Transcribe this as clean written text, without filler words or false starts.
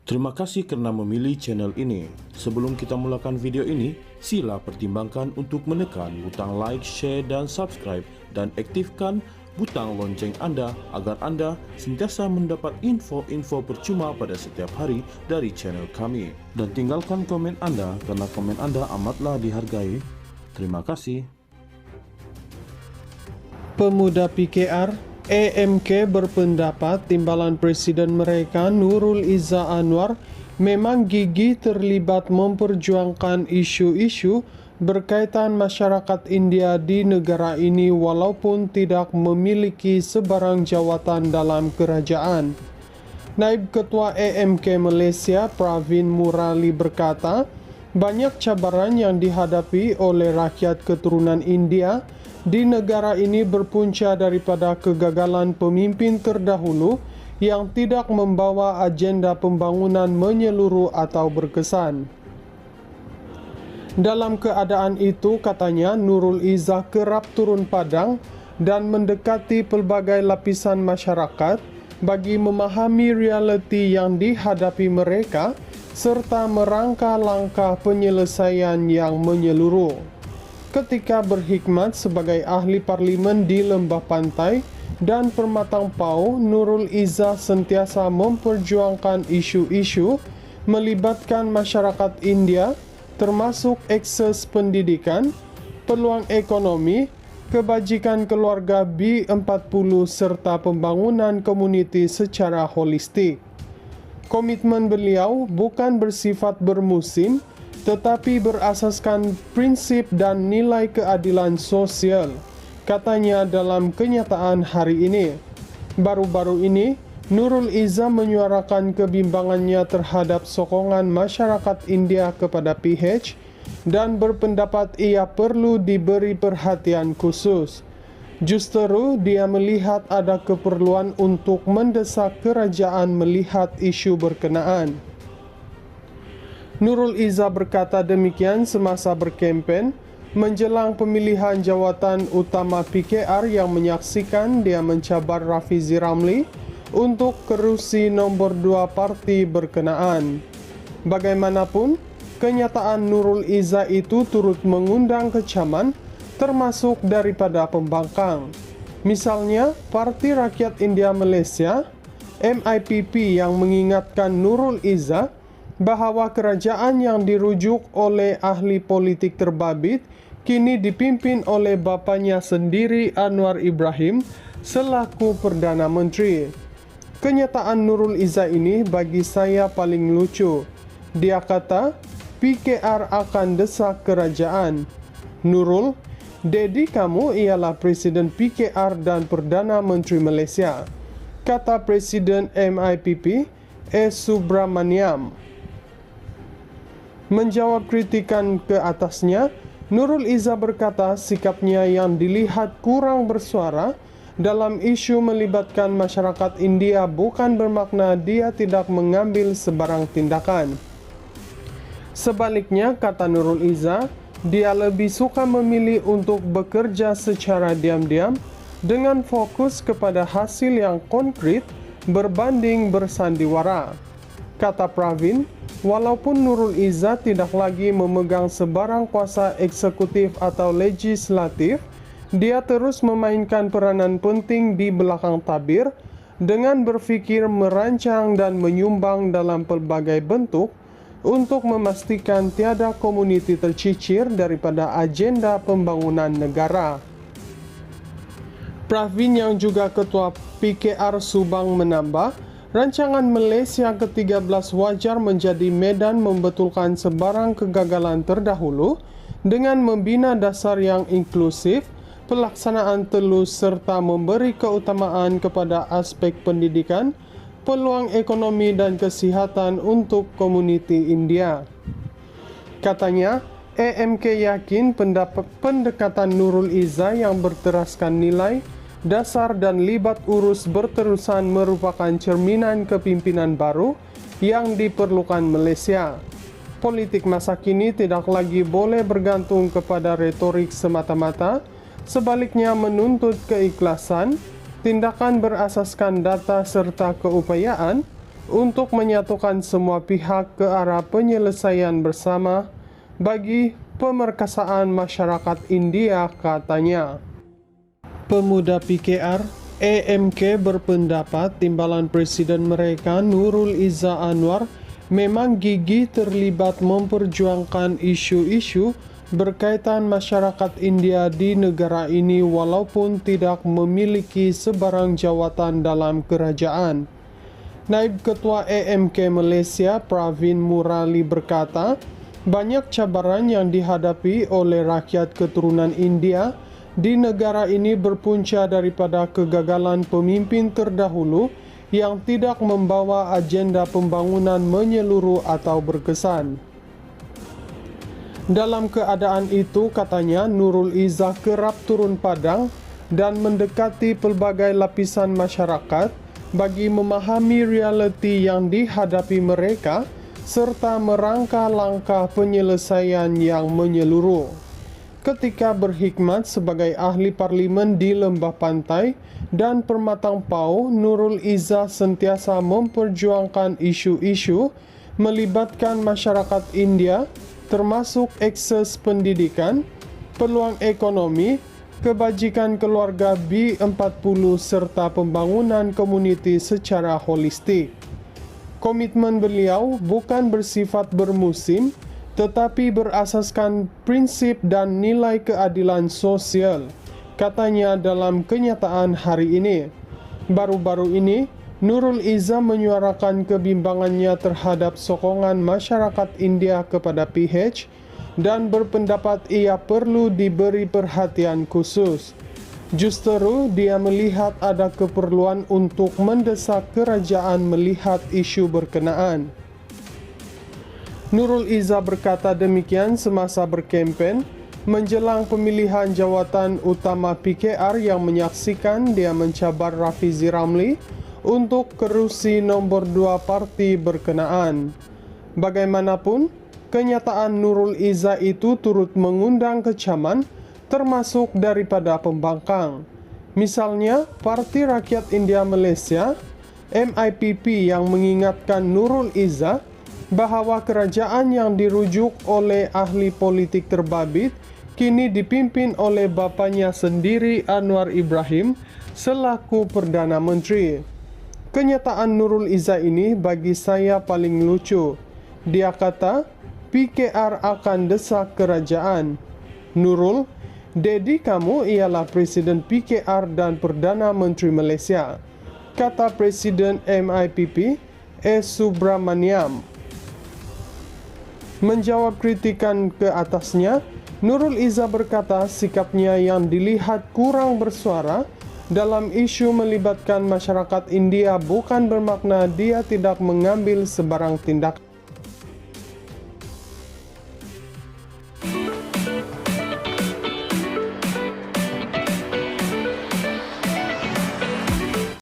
Terima kasih kerana memilih channel ini. Sebelum kita mulakan video ini, sila pertimbangkan untuk menekan butang like, share dan subscribe dan aktifkan butang lonceng anda agar anda sentiasa mendapat info-info percuma pada setiap hari dari channel kami. Dan tinggalkan komen anda kerana komen anda amatlah dihargai. Terima kasih. Pemuda PKR AMK berpendapat timbalan Presiden mereka Nurul Izzah Anwar memang gigih terlibat memperjuangkan isu-isu berkaitan masyarakat India di negara ini walaupun tidak memiliki sebarang jawatan dalam kerajaan. Naib Ketua AMK Malaysia Pravin Murali berkata, banyak cabaran yang dihadapi oleh rakyat keturunan India di negara ini berpunca daripada kegagalan pemimpin terdahulu yang tidak membawa agenda pembangunan menyeluruh atau berkesan. Dalam keadaan itu, katanya, Nurul Izzah kerap turun padang dan mendekati pelbagai lapisan masyarakat bagi memahami realiti yang dihadapi mereka serta merangka langkah penyelesaian yang menyeluruh. Ketika berkhidmat sebagai ahli parlimen di Lembah Pantai dan Permatang Pau, Nurul Izzah sentiasa memperjuangkan isu-isu melibatkan masyarakat India termasuk akses pendidikan, peluang ekonomi, kebajikan keluarga B40 serta pembangunan komuniti secara holistik. Komitmen beliau bukan bersifat bermusim, tetapi berasaskan prinsip dan nilai keadilan sosial, katanya dalam kenyataan hari ini. Baru-baru ini, Nurul Izzah menyuarakan kebimbangannya terhadap sokongan masyarakat India kepada PH dan berpendapat ia perlu diberi perhatian khusus. Justru dia melihat ada keperluan untuk mendesak kerajaan melihat isu berkenaan. Nurul Izzah berkata demikian semasa berkempen menjelang pemilihan jawatan utama PKR yang menyaksikan dia mencabar Rafizi Ramli untuk kerusi nombor 2 parti berkenaan. Bagaimanapun, kenyataan Nurul Izzah itu turut mengundang kecaman termasuk daripada pembangkang. Misalnya, Parti Rakyat India Malaysia MIPP yang mengingatkan Nurul Izzah bahawa kerajaan yang dirujuk oleh ahli politik terbabit kini dipimpin oleh bapanya sendiri Anwar Ibrahim selaku Perdana Menteri. Kenyataan Nurul Izzah ini bagi saya paling lucu. Dia kata, PKR akan desak kerajaan. Nurul, dedi kamu ialah Presiden PKR dan Perdana Menteri Malaysia, kata Presiden MIPP S. Subramaniam. Menjawab kritikan ke atasnya, Nurul Izzah berkata sikapnya yang dilihat kurang bersuara dalam isu melibatkan masyarakat India bukan bermakna dia tidak mengambil sebarang tindakan. Sebaliknya, kata Nurul Izzah, dia lebih suka memilih untuk bekerja secara diam-diam dengan fokus kepada hasil yang konkret berbanding bersandiwara. Kata Pravin, walaupun Nurul Izzah tidak lagi memegang sebarang kuasa eksekutif atau legislatif, dia terus memainkan peranan penting di belakang tabir dengan berfikir merancang dan menyumbang dalam pelbagai bentuk untuk memastikan tiada komuniti tercicir daripada agenda pembangunan negara. Pravin yang juga Ketua PKR Subang menambah, rancangan Malaysia ke-13 wajar menjadi medan membetulkan sebarang kegagalan terdahulu dengan membina dasar yang inklusif, pelaksanaan telus serta memberi keutamaan kepada aspek pendidikan, peluang ekonomi dan kesihatan untuk komuniti India. Katanya, AMK yakin pendekatan Nurul Izzah yang berteraskan nilai, dasar dan libat urus berterusan merupakan cerminan kepimpinan baru yang diperlukan Malaysia. Politik masa kini tidak lagi boleh bergantung kepada retorik semata-mata, sebaliknya menuntut keikhlasan, tindakan berasaskan data serta keupayaan untuk menyatukan semua pihak ke arah penyelesaian bersama bagi pemerkasaan masyarakat India, katanya. Pemuda PKR AMK berpendapat timbalan presiden mereka Nurul Izzah Anwar memang gigih terlibat memperjuangkan isu-isu berkaitan masyarakat India di negara ini walaupun tidak memiliki sebarang jawatan dalam kerajaan. Naib Ketua AMK Malaysia Pravin Murali berkata, banyak cabaran yang dihadapi oleh rakyat keturunan India di negara ini berpunca daripada kegagalan pemimpin terdahulu yang tidak membawa agenda pembangunan menyeluruh atau berkesan. Dalam keadaan itu, katanya, Nurul Izzah kerap turun padang dan mendekati pelbagai lapisan masyarakat bagi memahami realiti yang dihadapi mereka serta merangka langkah penyelesaian yang menyeluruh. Ketika berkhidmat sebagai ahli parlimen di Lembah Pantai dan Permatang Pau, Nurul Izzah sentiasa memperjuangkan isu-isu melibatkan masyarakat India termasuk akses pendidikan, peluang ekonomi, kebajikan keluarga B40 serta pembangunan komuniti secara holistik. Komitmen beliau bukan bersifat bermusim, tetapi berasaskan prinsip dan nilai keadilan sosial, katanya dalam kenyataan hari ini. Baru-baru ini, Nurul Izzah menyuarakan kebimbangannya terhadap sokongan masyarakat India kepada PH dan berpendapat ia perlu diberi perhatian khusus. Justru dia melihat ada keperluan untuk mendesak kerajaan melihat isu berkenaan. Nurul Izzah berkata demikian semasa berkempen menjelang pemilihan jawatan utama PKR yang menyaksikan dia mencabar Rafizi Ramli untuk kerusi nombor 2 parti berkenaan. Bagaimanapun, kenyataan Nurul Izzah itu turut mengundang kecaman termasuk daripada pembangkang. Misalnya, Parti Rakyat India Malaysia MIPP yang mengingatkan Nurul Izzah bahawa kerajaan yang dirujuk oleh ahli politik terbabit kini dipimpin oleh bapanya sendiri Anwar Ibrahim selaku Perdana Menteri. Kenyataan Nurul Izzah ini bagi saya paling lucu. Dia kata, PKR akan desak kerajaan. Nurul, Dedi kamu ialah Presiden PKR dan Perdana Menteri Malaysia, kata Presiden MIPP S. Subramaniam. Menjawab kritikan ke atasnya, Nurul Izzah berkata sikapnya yang dilihat kurang bersuara dalam isu melibatkan masyarakat India bukan bermakna dia tidak mengambil sebarang tindakan.